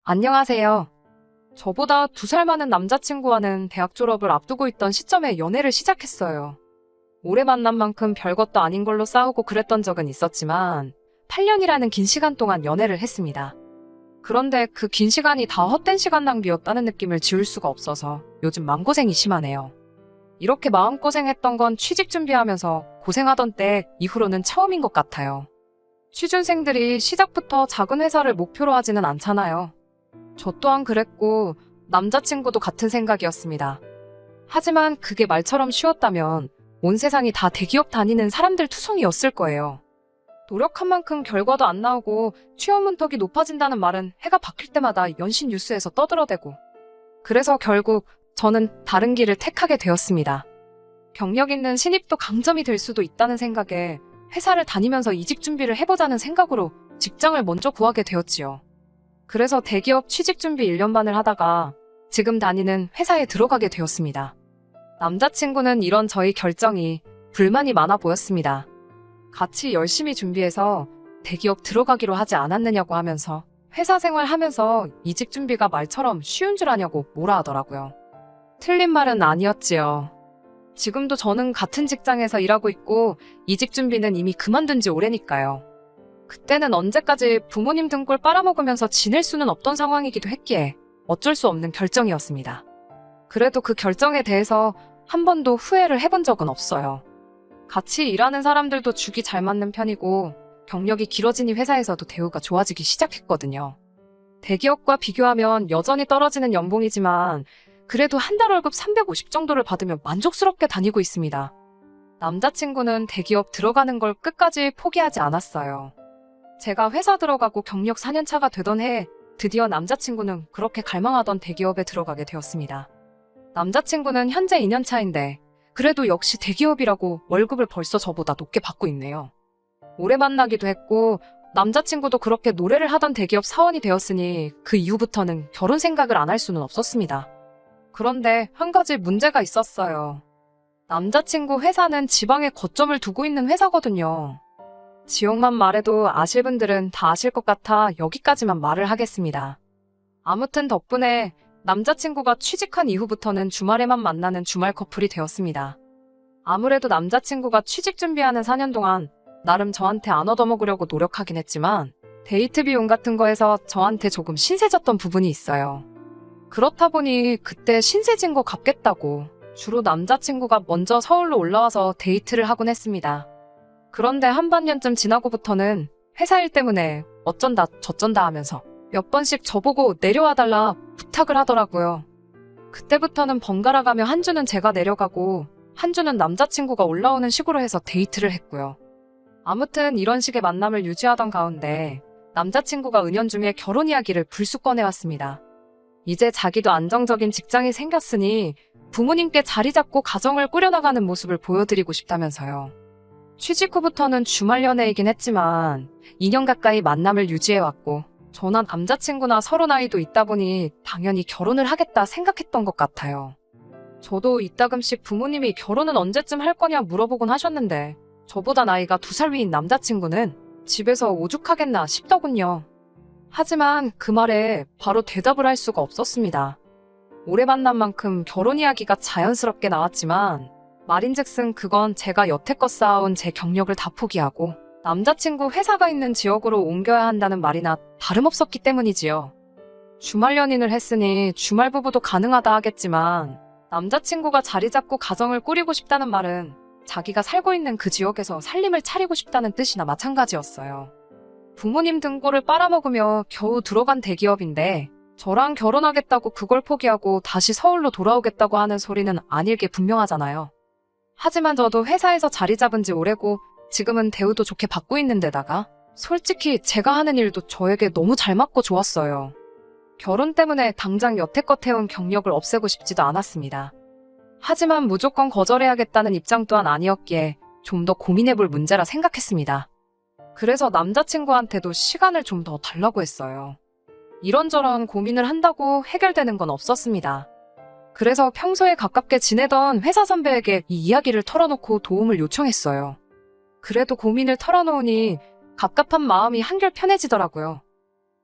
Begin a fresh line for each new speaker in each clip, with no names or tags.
안녕하세요. 저보다 2살 많은 남자친구와는 대학 졸업을 앞두고 있던 시점에 연애를 시작했어요. 오래 만난 만큼 별것도 아닌 걸로 싸우고 그랬던 적은 있었지만 8년이라는 긴 시간 동안 연애를 했습니다. 그런데 그 긴 시간이 다 헛된 시간 낭비였다는 느낌을 지울 수가 없어서 요즘 마음고생이 심하네요. 이렇게 마음고생했던 건 취직 준비하면서 고생하던 때 이후로는 처음인 것 같아요. 취준생들이 시작부터 작은 회사를 목표로 하지는 않잖아요. 저 또한 그랬고 남자친구도 같은 생각이었습니다. 하지만 그게 말처럼 쉬웠다면 온 세상이 다 대기업 다니는 사람들 투성이었을 거예요. 노력한 만큼 결과도 안 나오고 취업 문턱이 높아진다는 말은 해가 바뀔 때마다 연신 뉴스에서 떠들어대고, 그래서 결국 저는 다른 길을 택하게 되었습니다. 경력 있는 신입도 강점이 될 수도 있다는 생각에 회사를 다니면서 이직 준비를 해보자는 생각으로 직장을 먼저 구하게 되었지요. 그래서 대기업 취직 준비 1년 반을 하다가 지금 다니는 회사에 들어가게 되었습니다. 남자친구는 이런 저희 결정이 불만이 많아 보였습니다. 같이 열심히 준비해서 대기업 들어가기로 하지 않았느냐고 하면서 회사 생활하면서 이직 준비가 말처럼 쉬운 줄 아냐고 뭐라 하더라고요. 틀린 말은 아니었지요. 지금도 저는 같은 직장에서 일하고 있고 이직 준비는 이미 그만둔 지 오래니까요. 그때는 언제까지 부모님 등골 빨아먹으면서 지낼 수는 없던 상황이기도 했기에 어쩔 수 없는 결정이었습니다. 그래도 그 결정에 대해서 한 번도 후회를 해본 적은 없어요. 같이 일하는 사람들도 죽이 잘 맞는 편이고 경력이 길어지니 회사에서도 대우가 좋아지기 시작했거든요. 대기업과 비교하면 여전히 떨어지는 연봉이지만 그래도 한 달 월급 350 정도를 받으며 만족스럽게 다니고 있습니다. 남자친구는 대기업 들어가는 걸 끝까지 포기하지 않았어요. 제가 회사 들어가고 경력 4년 차가 되던 해에 드디어 남자친구는 그렇게 갈망하던 대기업에 들어가게 되었습니다. 남자친구는 현재 2년 차인데 그래도 역시 대기업이라고 월급을 벌써 저보다 높게 받고 있네요. 오래 만나기도 했고 남자친구도 그렇게 노래를 하던 대기업 사원이 되었으니 그 이후부터는 결혼 생각을 안 할 수는 없었습니다. 그런데 한 가지 문제가 있었어요. 남자친구 회사는 지방에 거점을 두고 있는 회사거든요. 지역만 말해도 아실 분들은 다 아실 것 같아 여기까지만 말을 하겠습니다. 아무튼 덕분에 남자친구가 취직한 이후부터는 주말에만 만나는 주말 커플이 되었습니다. 아무래도 남자친구가 취직 준비하는 4년 동안 나름 저한테 안 얻어먹으려고 노력하긴 했지만 데이트 비용 같은 거에서 저한테 조금 신세졌던 부분이 있어요. 그렇다 보니 그때 신세진 거 갚겠다고 주로 남자친구가 먼저 서울로 올라와서 데이트를 하곤 했습니다. 그런데 한 반년쯤 지나고부터는 회사 일 때문에 어쩐다 저쩐다 하면서 몇 번씩 저보고 내려와 달라 부탁을 하더라고요. 그때부터는 번갈아 가며 한 주는 제가 내려가고 한 주는 남자친구가 올라오는 식으로 해서 데이트를 했고요. 아무튼 이런 식의 만남을 유지하던 가운데 남자친구가 은연중에 결혼 이야기를 불쑥 꺼내왔습니다. 이제 자기도 안정적인 직장이 생겼으니 부모님께 자리 잡고 가정을 꾸려나가는 모습을 보여드리고 싶다면서요. 취직 후부터는 주말 연애이긴 했지만 2년 가까이 만남을 유지해왔고 저나 남자친구나 서로 나이도 있다 보니 당연히 결혼을 하겠다 생각했던 것 같아요. 저도 이따금씩 부모님이 결혼은 언제쯤 할 거냐 물어보곤 하셨는데 저보다 나이가 2살 위인 남자친구는 집에서 오죽하겠나 싶더군요. 하지만 그 말에 바로 대답을 할 수가 없었습니다. 오래 만난 만큼 결혼 이야기가 자연스럽게 나왔지만 말인즉슨 그건 제가 여태껏 쌓아온 제 경력을 다 포기하고 남자친구 회사가 있는 지역으로 옮겨야 한다는 말이나 다름없었기 때문이지요. 주말 연인을 했으니 주말 부부도 가능하다 하겠지만 남자친구가 자리 잡고 가정을 꾸리고 싶다는 말은 자기가 살고 있는 그 지역에서 살림을 차리고 싶다는 뜻이나 마찬가지였어요. 부모님 등골을 빨아먹으며 겨우 들어간 대기업인데 저랑 결혼하겠다고 그걸 포기하고 다시 서울로 돌아오겠다고 하는 소리는 아닐 게 분명하잖아요. 하지만 저도 회사에서 자리 잡은 지 오래고 지금은 대우도 좋게 받고 있는 데다가 솔직히 제가 하는 일도 저에게 너무 잘 맞고 좋았어요. 결혼 때문에 당장 여태껏 해온 경력을 없애고 싶지도 않았습니다. 하지만 무조건 거절해야겠다는 입장 또한 아니었기에 좀 더 고민해볼 문제라 생각했습니다. 그래서 남자친구한테도 시간을 좀 더 달라고 했어요. 이런저런 고민을 한다고 해결되는 건 없었습니다. 그래서 평소에 가깝게 지내던 회사 선배에게 이 이야기를 털어놓고 도움을 요청했어요. 그래도 고민을 털어놓으니 갑갑한 마음이 한결 편해지더라고요.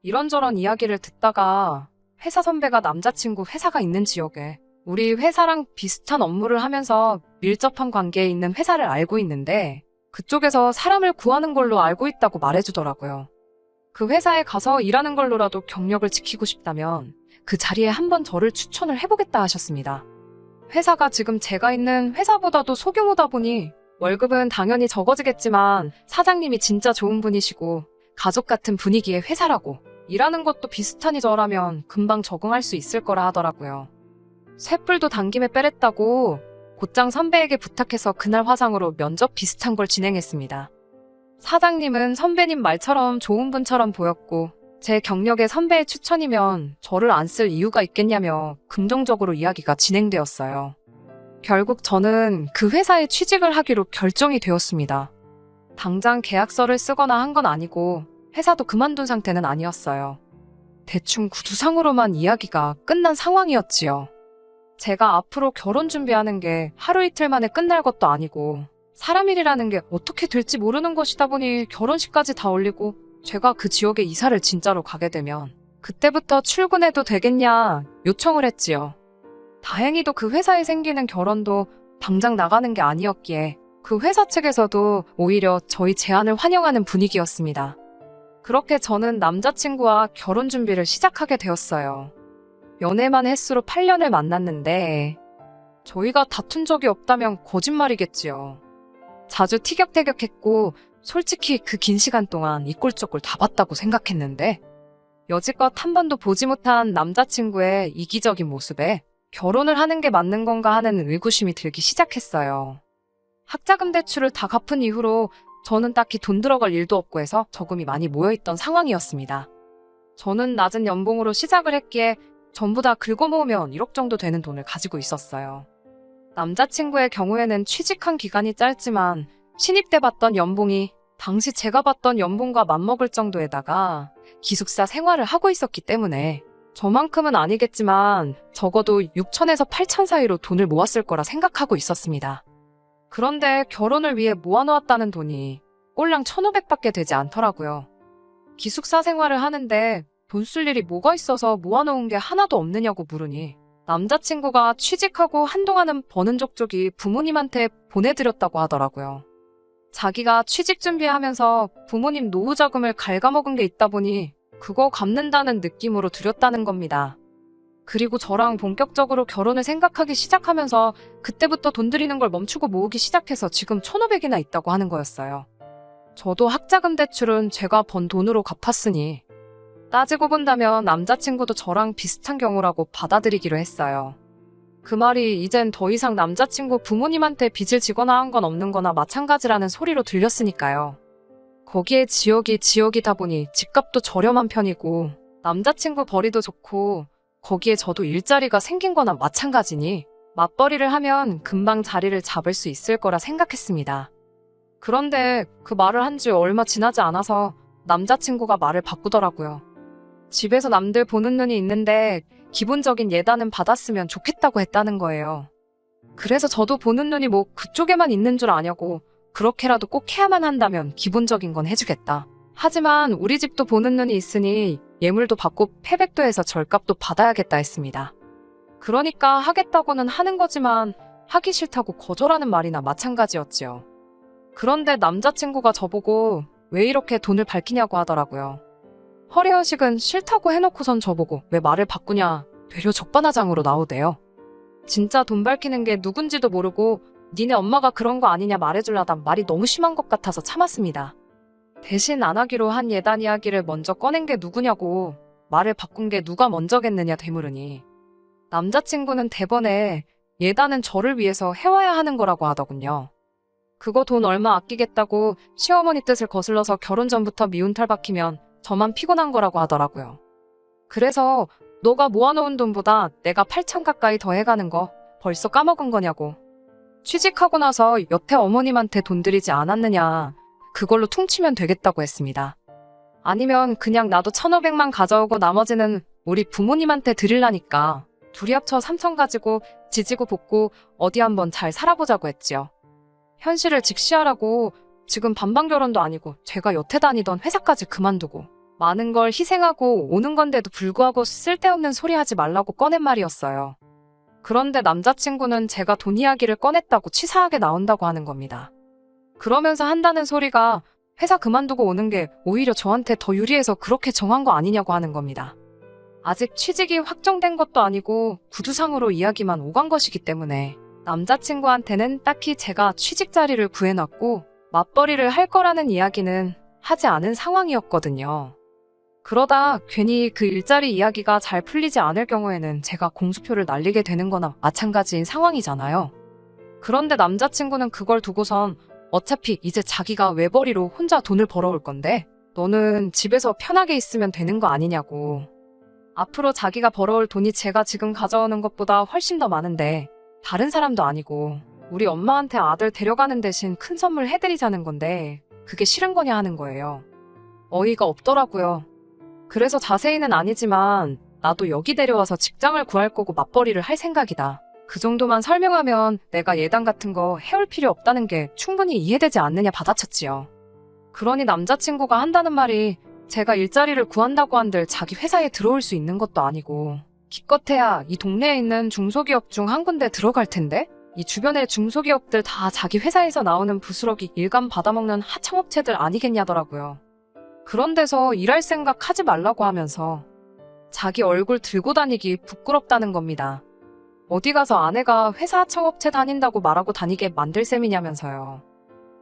이런저런 이야기를 듣다가 회사 선배가 남자친구 회사가 있는 지역에 우리 회사랑 비슷한 업무를 하면서 밀접한 관계에 있는 회사를 알고 있는데 그쪽에서 사람을 구하는 걸로 알고 있다고 말해주더라고요. 그 회사에 가서 일하는 걸로라도 경력을 지키고 싶다면 그 자리에 한번 저를 추천을 해보겠다 하셨습니다. 회사가 지금 제가 있는 회사보다도 소규모다 보니 월급은 당연히 적어지겠지만 사장님이 진짜 좋은 분이시고 가족 같은 분위기의 회사라고 일하는 것도 비슷하니 저라면 금방 적응할 수 있을 거라 하더라고요. 쇳불도 당김에 빼랬다고 곧장 선배에게 부탁해서 그날 화상으로 면접 비슷한 걸 진행했습니다. 사장님은 선배님 말처럼 좋은 분처럼 보였고 제 경력에 선배의 추천이면 저를 안 쓸 이유가 있겠냐며 긍정적으로 이야기가 진행되었어요. 결국 저는 그 회사에 취직을 하기로 결정이 되었습니다. 당장 계약서를 쓰거나 한 건 아니고 회사도 그만둔 상태는 아니었어요. 대충 구두상으로만 이야기가 끝난 상황이었지요. 제가 앞으로 결혼 준비하는 게 하루 이틀 만에 끝날 것도 아니고 사람 일이라는 게 어떻게 될지 모르는 것이다 보니 결혼식까지 다 올리고 제가 그 지역에 이사를 진짜로 가게 되면 그때부터 출근해도 되겠냐 요청을 했지요. 다행히도 그 회사에 생기는 결혼도 당장 나가는 게 아니었기에 그 회사 측에서도 오히려 저희 제안을 환영하는 분위기였습니다. 그렇게 저는 남자친구와 결혼 준비를 시작하게 되었어요. 연애만 횟수로 8년을 만났는데 저희가 다툰 적이 없다면 거짓말이겠지요. 자주 티격태격했고 솔직히 그 긴 시간 동안 이 꼴 저 꼴 다 봤다고 생각했는데 여지껏 한 번도 보지 못한 남자친구의 이기적인 모습에 결혼을 하는 게 맞는 건가 하는 의구심이 들기 시작했어요. 학자금 대출을 다 갚은 이후로 저는 딱히 돈 들어갈 일도 없고 해서 저금이 많이 모여있던 상황이었습니다. 저는 낮은 연봉으로 시작을 했기에 전부 다 긁어모으면 1억 정도 되는 돈을 가지고 있었어요. 남자친구의 경우에는 취직한 기간이 짧지만 신입 때 받던 연봉이 당시 제가 받던 연봉과 맞먹을 정도에다가 기숙사 생활을 하고 있었기 때문에 저만큼은 아니겠지만 적어도 6천에서 8천 사이로 돈을 모았을 거라 생각하고 있었습니다. 그런데 결혼을 위해 모아놓았다는 돈이 꼴랑 1,500밖에 되지 않더라고요. 기숙사 생활을 하는데 돈 쓸 일이 뭐가 있어서 모아놓은 게 하나도 없느냐고 물으니 남자친구가 취직하고 한동안은 버는 족족이 부모님한테 보내드렸다고 하더라고요. 자기가 취직 준비하면서 부모님 노후 자금을 갉아먹은 게 있다 보니 그거 갚는다는 느낌으로 드렸다는 겁니다. 그리고 저랑 본격적으로 결혼을 생각하기 시작하면서 그때부터 돈 들이는 걸 멈추고 모으기 시작해서 지금 1,500이나 있다고 하는 거였어요. 저도 학자금 대출은 제가 번 돈으로 갚았으니 따지고 본다면 남자친구도 저랑 비슷한 경우라고 받아들이기로 했어요. 그 말이 이젠 더 이상 남자친구 부모님한테 빚을 지거나 한 건 없는 거나 마찬가지라는 소리로 들렸으니까요. 거기에 지역이 지역이다 보니 집값도 저렴한 편이고 남자친구 벌이도 좋고 거기에 저도 일자리가 생긴 거나 마찬가지니 맞벌이를 하면 금방 자리를 잡을 수 있을 거라 생각했습니다. 그런데 그 말을 한 지 얼마 지나지 않아서 남자친구가 말을 바꾸더라고요. 집에서 남들 보는 눈이 있는데 기본적인 예단은 받았으면 좋겠다고 했다는 거예요. 그래서 저도 보는 눈이 뭐 그쪽에만 있는 줄 아냐고 그렇게라도 꼭 해야만 한다면 기본적인 건 해주겠다. 하지만 우리 집도 보는 눈이 있으니 예물도 받고 패백도 해서 절값도 받아야겠다 했습니다. 그러니까 하겠다고는 하는 거지만 하기 싫다고 거절하는 말이나 마찬가지였지요. 그런데 남자친구가 저보고 왜 이렇게 돈을 밝히냐고 하더라고요. 허례허식은 싫다고 해놓고선 저보고 왜 말을 바꾸냐 되려 적반하장으로 나오대요. 진짜 돈 밝히는 게 누군지도 모르고 니네 엄마가 그런 거 아니냐 말해줄라다 말이 너무 심한 것 같아서 참았습니다. 대신 안 하기로 한 예단 이야기를 먼저 꺼낸 게 누구냐고 말을 바꾼 게 누가 먼저겠느냐 되물으니 남자친구는 대번에 예단은 저를 위해서 해와야 하는 거라고 하더군요. 그거 돈 얼마 아끼겠다고 시어머니 뜻을 거슬러서 결혼 전부터 미운털 박히면 저만 피곤한 거라고 하더라고요. 그래서 너가 모아놓은 돈보다 내가 8천 가까이 더 해가는 거 벌써 까먹은 거냐고. 취직하고 나서 여태 어머님한테 돈 들이지 않았느냐. 그걸로 퉁치면 되겠다고 했습니다. 아니면 그냥 나도 1,500만 가져오고 나머지는 우리 부모님한테 드리려니까 둘이 합쳐 3천 가지고 지지고 볶고 어디 한번 잘 살아보자고 했지요. 현실을 직시하라고 지금 반반 결혼도 아니고 제가 여태 다니던 회사까지 그만두고 많은 걸 희생하고 오는 건데도 불구하고 쓸데없는 소리 하지 말라고 꺼낸 말이었어요. 그런데 남자친구는 제가 돈 이야기를 꺼냈다고 치사하게 나온다고 하는 겁니다. 그러면서 한다는 소리가 회사 그만두고 오는 게 오히려 저한테 더 유리해서 그렇게 정한 거 아니냐고 하는 겁니다. 아직 취직이 확정된 것도 아니고 구두상으로 이야기만 오간 것이기 때문에 남자친구한테는 딱히 제가 취직 자리를 구해놨고 맞벌이를 할 거라는 이야기는 하지 않은 상황이었거든요. 그러다 괜히 그 일자리 이야기가 잘 풀리지 않을 경우에는 제가 공수표를 날리게 되는 거나 마찬가지인 상황이잖아요. 그런데 남자친구는 그걸 두고선 어차피 이제 자기가 외벌이로 혼자 돈을 벌어올 건데 너는 집에서 편하게 있으면 되는 거 아니냐고. 앞으로 자기가 벌어올 돈이 제가 지금 가져오는 것보다 훨씬 더 많은데 다른 사람도 아니고 우리 엄마한테 아들 데려가는 대신 큰 선물 해드리자는 건데 그게 싫은 거냐 하는 거예요. 어이가 없더라고요. 그래서 자세히는 아니지만 나도 여기 데려와서 직장을 구할 거고 맞벌이를 할 생각이다. 그 정도만 설명하면 내가 예단 같은 거 해올 필요 없다는 게 충분히 이해되지 않느냐 받아쳤지요. 그러니 남자친구가 한다는 말이 제가 일자리를 구한다고 한들 자기 회사에 들어올 수 있는 것도 아니고 기껏해야 이 동네에 있는 중소기업 중 한 군데 들어갈 텐데 이 주변의 중소기업들 다 자기 회사에서 나오는 부스러기 일감 받아먹는 하청업체들 아니겠냐더라고요. 그런 데서 일할 생각 하지 말라고 하면서 자기 얼굴 들고 다니기 부끄럽다는 겁니다. 어디 가서 아내가 회사 하청업체 다닌다고 말하고 다니게 만들 셈이냐면서요.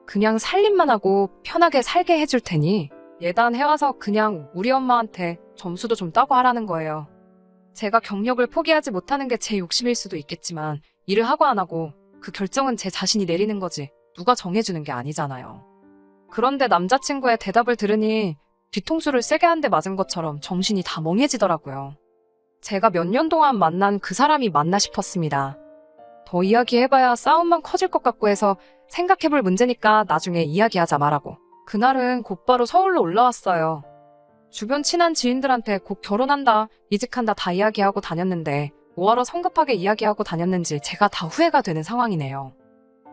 그냥 살림만 하고 편하게 살게 해줄 테니 예단해와서 그냥 우리 엄마한테 점수도 좀 따고 하라는 거예요. 제가 경력을 포기하지 못하는 게 제 욕심일 수도 있겠지만 일을 하고 안 하고 그 결정은 제 자신이 내리는 거지 누가 정해주는 게 아니잖아요. 그런데 남자친구의 대답을 들으니 뒤통수를 세게 한 대 맞은 것처럼 정신이 다 멍해지더라고요. 제가 몇 년 동안 만난 그 사람이 맞나 싶었습니다. 더 이야기해봐야 싸움만 커질 것 같고 해서 생각해볼 문제니까 나중에 이야기하자 말하고 그날은 곧바로 서울로 올라왔어요. 주변 친한 지인들한테 곧 결혼한다, 이직한다 다 이야기하고 다녔는데 뭐하러 성급하게 이야기하고 다녔는지 제가 다 후회가 되는 상황이네요.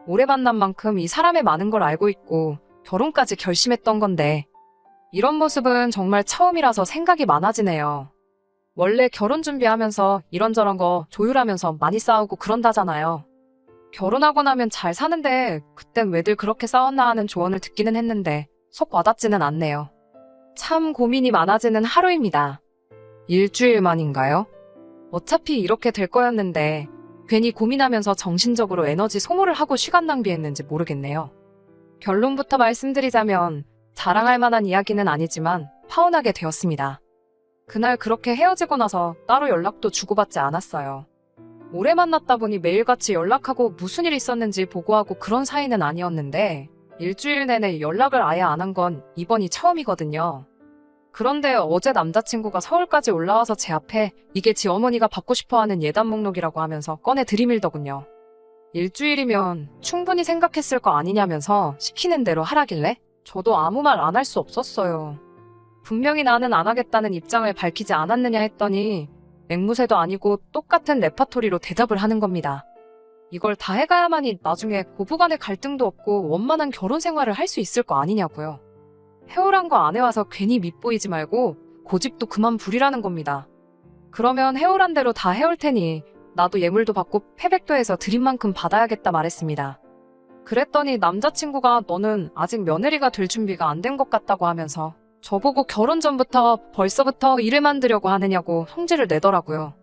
오래 만난 만큼 이 사람의 많은 걸 알고 있고 결혼까지 결심했던 건데 이런 모습은 정말 처음이라서 생각이 많아지네요. 원래 결혼 준비하면서 이런저런 거 조율하면서 많이 싸우고 그런다잖아요. 결혼하고 나면 잘 사는데 그땐 왜들 그렇게 싸웠나 하는 조언을 듣기는 했는데 속 와닿지는 않네요. 참 고민이 많아지는 하루입니다. 일주일만인가요? 어차피 이렇게 될 거였는데 괜히 고민하면서 정신적으로 에너지 소모를 하고 시간 낭비했는지 모르겠네요. 결론부터 말씀드리자면 자랑할 만한 이야기는 아니지만 파혼하게 되었습니다. 그날 그렇게 헤어지고 나서 따로 연락도 주고받지 않았어요. 오래 만났다 보니 매일같이 연락하고 무슨 일 있었는지 보고하고 그런 사이는 아니었는데 일주일 내내 연락을 아예 안 한 건 이번이 처음이거든요. 그런데 어제 남자친구가 서울까지 올라와서 제 앞에 이게 지 어머니가 받고 싶어하는 예단 목록이라고 하면서 꺼내 들이밀더군요. 일주일이면 충분히 생각했을 거 아니냐면서 시키는 대로 하라길래 저도 아무 말 안 할 수 없었어요. 분명히 나는 안 하겠다는 입장을 밝히지 않았느냐 했더니 앵무새도 아니고 똑같은 레파토리로 대답을 하는 겁니다. 이걸 다 해가야만이 나중에 고부간의 갈등도 없고 원만한 결혼 생활을 할 수 있을 거 아니냐고요. 해오란 거 안 해와서 괜히 밉보이지 말고 고집도 그만 부리라는 겁니다. 그러면 해오란 대로 다 해올 테니 나도 예물도 받고 패백도 해서 드린 만큼 받아야겠다 말했습니다. 그랬더니 남자친구가 너는 아직 며느리가 될 준비가 안 된 것 같다고 하면서 저보고 결혼 전부터 벌써부터 일을 만들려고 하느냐고 성질을 내더라고요.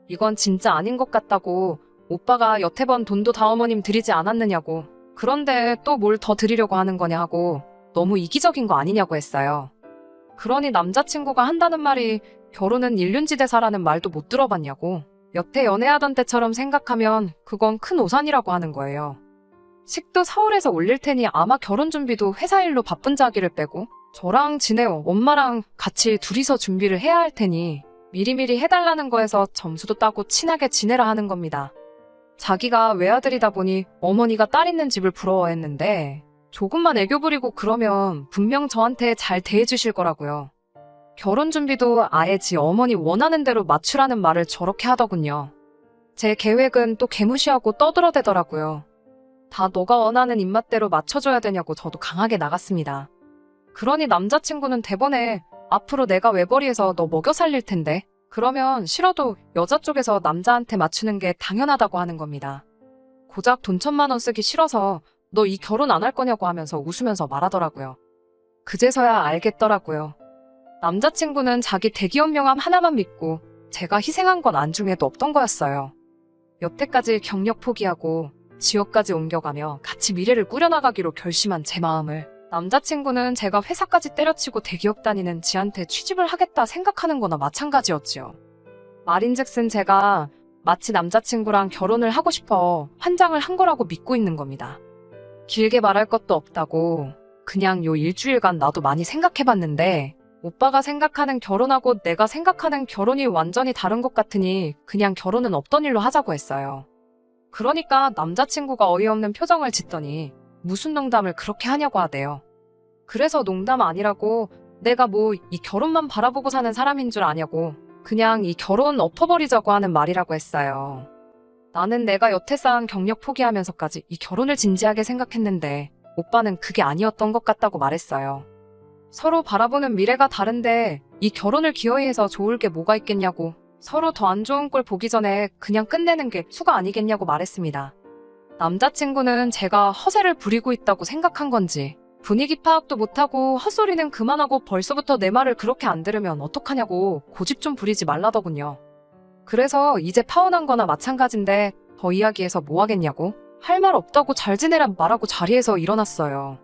이건 진짜 아닌 것 같다고 오빠가 여태 번 돈도 다 어머님 드리지 않았느냐고 그런데 또 뭘 더 드리려고 하는 거냐 하고 너무 이기적인 거 아니냐고 했어요. 그러니 남자친구가 한다는 말이 결혼은 일륜지대사라는 말도 못 들어봤냐고 여태 연애하던 때처럼 생각하면 그건 큰 오산이라고 하는 거예요. 식도 서울에서 올릴 테니 아마 결혼 준비도 회사 일로 바쁜 자기를 빼고 저랑 지네요 엄마랑 같이 둘이서 준비를 해야 할 테니 미리미리 해달라는 거에서 점수도 따고 친하게 지내라 하는 겁니다. 자기가 외아들이다 보니 어머니가 딸 있는 집을 부러워했는데 조금만 애교 부리고 그러면 분명 저한테 잘 대해주실 거라고요. 결혼 준비도 아예 지 어머니 원하는 대로 맞추라는 말을 저렇게 하더군요. 제 계획은 또 개무시하고 떠들어대더라고요. 다 너가 원하는 입맛대로 맞춰줘야 되냐고 저도 강하게 나갔습니다. 그러니 남자친구는 대번에 앞으로 내가 외벌이해서 너 먹여 살릴 텐데. 그러면 싫어도 여자 쪽에서 남자한테 맞추는 게 당연하다고 하는 겁니다. 고작 돈 1,000만 원 쓰기 싫어서 너 이 결혼 안 할 거냐고 하면서 웃으면서 말하더라고요. 그제서야 알겠더라고요. 남자친구는 자기 대기업 명함 하나만 믿고 제가 희생한 건 안중에도 없던 거였어요. 여태까지 경력 포기하고 지역까지 옮겨가며 같이 미래를 꾸려나가기로 결심한 제 마음을 남자친구는 제가 회사까지 때려치고 대기업 다니는 지한테 취직을 하겠다 생각하는 거나 마찬가지였지요. 말인즉슨 제가 마치 남자친구랑 결혼을 하고 싶어 환장을 한 거라고 믿고 있는 겁니다. 길게 말할 것도 없다고 그냥 요 일주일간 나도 많이 생각해봤는데 오빠가 생각하는 결혼하고 내가 생각하는 결혼이 완전히 다른 것 같으니 그냥 결혼은 없던 일로 하자고 했어요. 그러니까 남자친구가 어이없는 표정을 짓더니 무슨 농담을 그렇게 하냐고 하대요. 그래서 농담 아니라고 내가 뭐 이 결혼만 바라보고 사는 사람인 줄 아냐고 그냥 이 결혼 엎어버리자고 하는 말이라고 했어요. 나는 내가 여태 쌓은 경력 포기하면서까지 이 결혼을 진지하게 생각했는데 오빠는 그게 아니었던 것 같다고 말했어요. 서로 바라보는 미래가 다른데 이 결혼을 기어이 해서 좋을 게 뭐가 있겠냐고 서로 더 안 좋은 꼴 보기 전에 그냥 끝내는 게 수가 아니겠냐고 말했습니다. 남자친구는 제가 허세를 부리고 있다고 생각한 건지 분위기 파악도 못하고 헛소리는 그만하고 벌써부터 내 말을 그렇게 안 들으면 어떡하냐고 고집 좀 부리지 말라더군요. 그래서 이제 파혼한 거나 마찬가지인데 더 이야기해서 뭐 하겠냐고 할 말 없다고 잘 지내란 말하고 자리에서 일어났어요.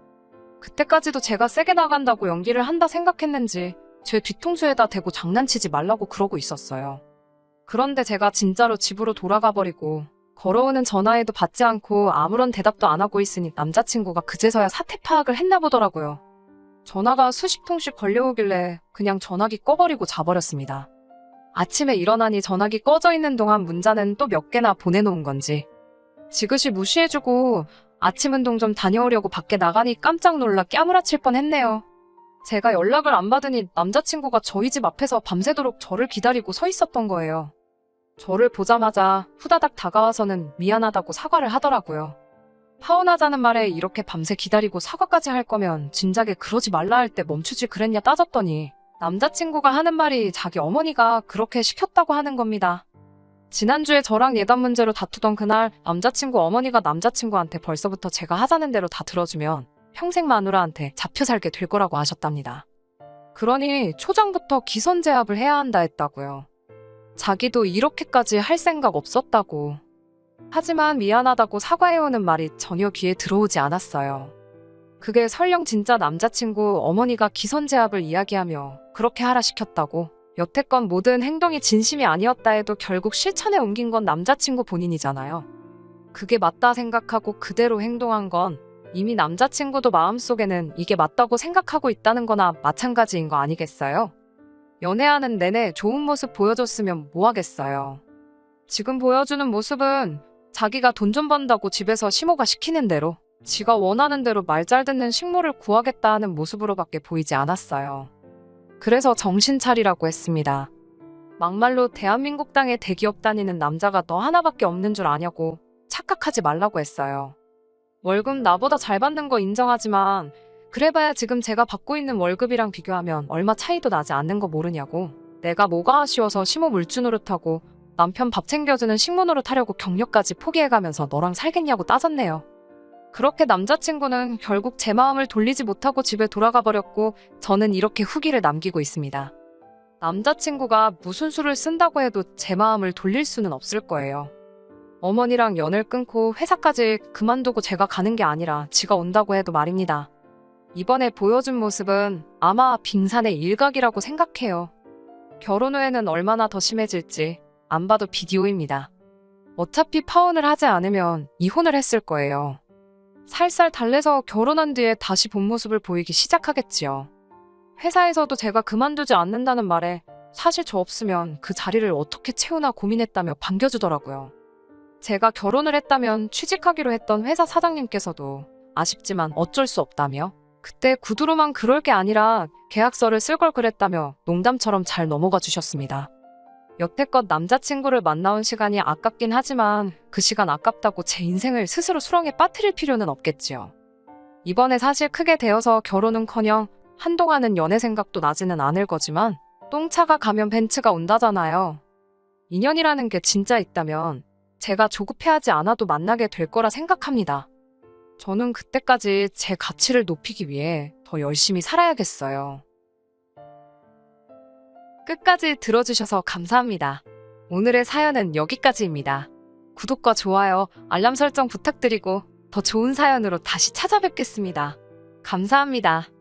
그때까지도 제가 세게 나간다고 연기를 한다 생각했는지 제 뒤통수에다 대고 장난치지 말라고 그러고 있었어요. 그런데 제가 진짜로 집으로 돌아가 버리고 걸어오는 전화에도 받지 않고 아무런 대답도 안 하고 있으니 남자친구가 그제서야 사태 파악을 했나 보더라고요. 전화가 수십 통씩 걸려오길래 그냥 전화기 꺼버리고 자버렸습니다. 아침에 일어나니 전화기 꺼져 있는 동안 문자는 또 몇 개나 보내놓은 건지 지그시 무시해주고 아침 운동 좀 다녀오려고 밖에 나가니 깜짝 놀라 깨무라칠 뻔했네요. 제가 연락을 안 받으니 남자친구가 저희 집 앞에서 밤새도록 저를 기다리고 서 있었던 거예요. 저를 보자마자 후다닥 다가와서는 미안하다고 사과를 하더라고요. 파혼하자는 말에 이렇게 밤새 기다리고 사과까지 할 거면 진작에 그러지 말라 할 때 멈추지 그랬냐 따졌더니 남자친구가 하는 말이 자기 어머니가 그렇게 시켰다고 하는 겁니다. 지난주에 저랑 예단 문제로 다투던 그날 남자친구 어머니가 남자친구한테 벌써부터 제가 하자는 대로 다 들어주면 평생 마누라한테 잡혀 살게 될 거라고 하셨답니다. 그러니 초장부터 기선제압을 해야 한다 했다고요. 자기도 이렇게까지 할 생각 없었다고. 하지만 미안하다고 사과해오는 말이 전혀 귀에 들어오지 않았어요. 그게 설령 진짜 남자친구 어머니가 기선제압을 이야기하며 그렇게 하라 시켰다고 여태껏 모든 행동이 진심이 아니었다 해도 결국 실천에 옮긴 건 남자친구 본인이잖아요. 그게 맞다 생각하고 그대로 행동한 건 이미 남자친구도 마음속에는 이게 맞다고 생각하고 있다는 거나 마찬가지인 거 아니겠어요? 연애하는 내내 좋은 모습 보여줬으면 뭐 하겠어요. 지금 보여주는 모습은 자기가 돈 좀 번다고 집에서 시모가 시키는 대로 지가 원하는 대로 말 잘 듣는 식모를 구하겠다 하는 모습으로밖에 보이지 않았어요. 그래서 정신 차리라고 했습니다. 막말로 대한민국 땅에 대기업 다니는 남자가 너 하나밖에 없는 줄 아냐고 착각하지 말라고 했어요. 월급 나보다 잘 받는 거 인정하지만 그래봐야 지금 제가 받고 있는 월급이랑 비교하면 얼마 차이도 나지 않는 거 모르냐고. 내가 뭐가 아쉬워서 시모 물주 노릇하고 남편 밥 챙겨주는 식모 노릇하려고 경력까지 포기해가면서 너랑 살겠냐고 따졌네요. 그렇게 남자친구는 결국 제 마음을 돌리지 못하고 집에 돌아가 버렸고 저는 이렇게 후기를 남기고 있습니다. 남자친구가 무슨 수를 쓴다고 해도 제 마음을 돌릴 수는 없을 거예요. 어머니랑 연을 끊고 회사까지 그만두고 제가 가는 게 아니라 지가 온다고 해도 말입니다. 이번에 보여준 모습은 아마 빙산의 일각이라고 생각해요. 결혼 후에는 얼마나 더 심해질지 안 봐도 비디오입니다. 어차피 파혼을 하지 않으면 이혼을 했을 거예요. 살살 달래서 결혼한 뒤에 다시 본 모습을 보이기 시작하겠지요. 회사에서도 제가 그만두지 않는다는 말에 사실 저 없으면 그 자리를 어떻게 채우나 고민했다며 반겨주더라고요. 제가 결혼을 했다면 취직하기로 했던 회사 사장님께서도 아쉽지만 어쩔 수 없다며 그때 구두로만 그럴 게 아니라 계약서를 쓸 걸 그랬다며 농담처럼 잘 넘어가 주셨습니다. 여태껏 남자친구를 만나온 시간이 아깝긴 하지만 그 시간 아깝다고 제 인생을 스스로 수렁에 빠뜨릴 필요는 없겠지요. 이번에 사실 크게 되어서 결혼은커녕 한동안은 연애 생각도 나지는 않을 거지만 똥차가 가면 벤츠가 온다잖아요. 인연이라는 게 진짜 있다면 제가 조급해하지 않아도 만나게 될 거라 생각합니다. 저는 그때까지 제 가치를 높이기 위해 더 열심히 살아야겠어요. 끝까지 들어주셔서 감사합니다. 오늘의 사연은 여기까지입니다. 구독과 좋아요, 알람 설정 부탁드리고 더 좋은 사연으로 다시 찾아뵙겠습니다. 감사합니다.